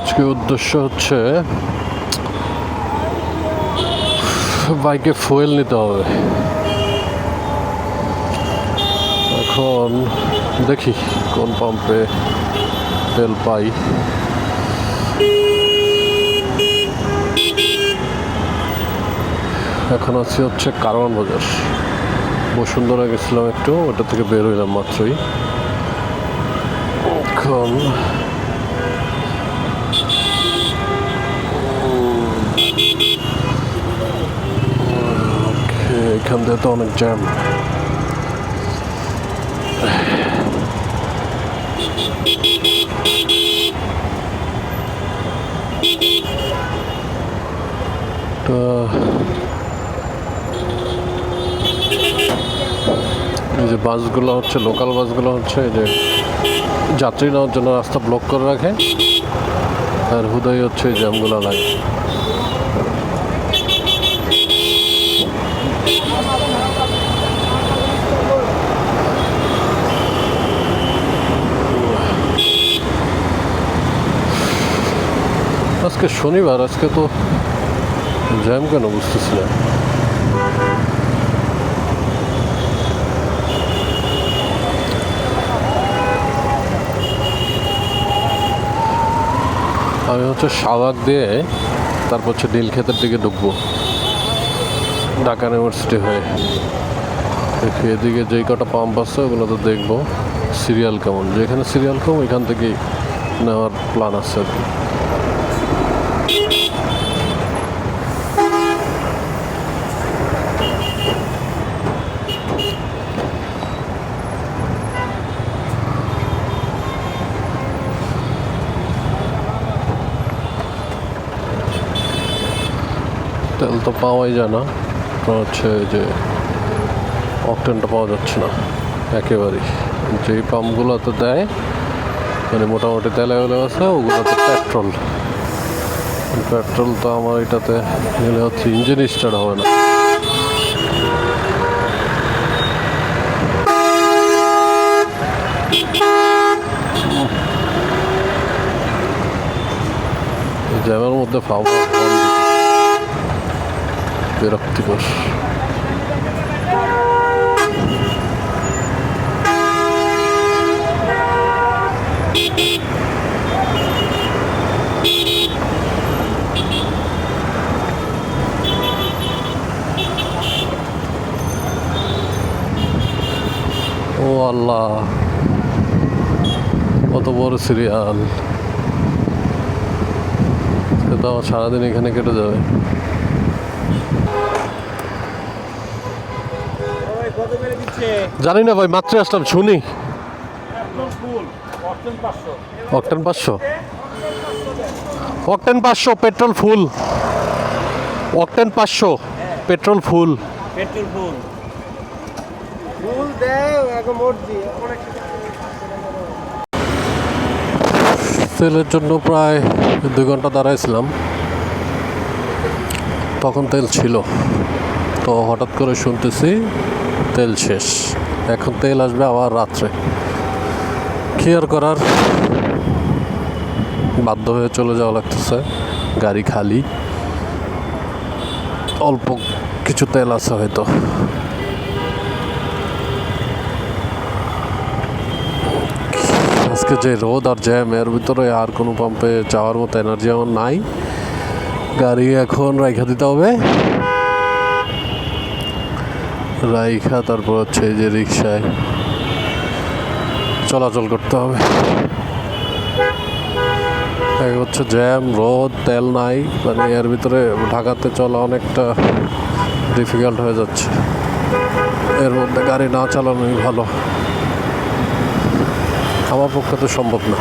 আজকে উদ্দেশ্য হচ্ছে বাইকে ফুয়েল নিতে হবে। এখন দেখি কোন পাম্পে তেল পাই। এখন আছি হচ্ছে কারওয়ান বাজার। বসুন্ধরা গেছিলাম একটু, ওটা থেকে বের হইলাম মাত্রই। এখন এখান থেকে তো অনেক জ্যাম। এই যে বাসগুলো হচ্ছে, লোকাল বাসগুলো হচ্ছে এই যে যাত্রী নেওয়ার জন্য রাস্তা ব্লক করে রাখে, আর হুদাই হচ্ছে এই জ্যামগুলো লাগে। আজকে শনিবার, আজকে তো জ্যাম কেন বুঝতেছি না। আমি হচ্ছে শাহবাগ দিয়ে তারপর হচ্ছে নীলক্ষেতের দিকে ঢুকবো ঢাকা ইউনিভার্সিটি হয়ে। দেখি এদিকে যেই কটা পাম্প আছে ওগুলো তো দেখবো সিরিয়াল কেমন, যেখানে সিরিয়াল কম এখান থেকেই নেওয়ার প্ল্যান আছে আর কি। তেল তো পাওয়াই যায় না, হচ্ছে যে অকটেনটা পাওয়া যাচ্ছে না একেবারেই। যেই পাম্পগুলোতে দেয় মানে মোটামুটি তেলে হলে আছে, ওগুলোতে পেট্রোল। পেট্রোল তো আমার এটাতে গেলে হচ্ছে ইঞ্জিন স্টার্ট হবে না। জ্যামের মধ্যে পাওয়া বিরক্তিকর। ও আল্লাহ, কত বড় সিরিয়াল! তো আমার সারাদিন এখানে কেটে যাবে। জানি না ভাই, মাত্র আসলাম, শুনি। Octane 500, octane 500 petrol full, octane 500 petrol full. Petrol full full দেয় এখন মোট দিয়ে অনেক। তেলের জন্য প্রায় 2 ঘন্টা দাঁড়াইছিলাম, তখন তেল ছিল। তো হঠাৎ করে শুনতেছি তেল শেষ। এখন তেল আসবে আবার রাত্রে। কি আর করার, বাধ্য হয়ে চলে যাওয়া লাগতেছে। গাড়ি খালি, অল্প কিছু তেল আছে হয়তো। আজকে যে রোদ আর জ্যাম, এর ভিতরে আর কোনো পাম্পে যাওয়ার মতো এনার্জি আমার নাই। গাড়ি এখন রাইখা দিতে হবে, রাইখা তারপর হচ্ছে এই যে রিক্সায় চলাচল করতে হবে। এক হচ্ছে জ্যাম, রোদ, তেল নাই, মানে এর ভিতরে ঢাকাতে চলা অনেকটা ডিফিকাল্ট হয়ে যাচ্ছে। এর মধ্যে গাড়ি না চালানোই ভালো, আমার পক্ষে তো সম্ভব না।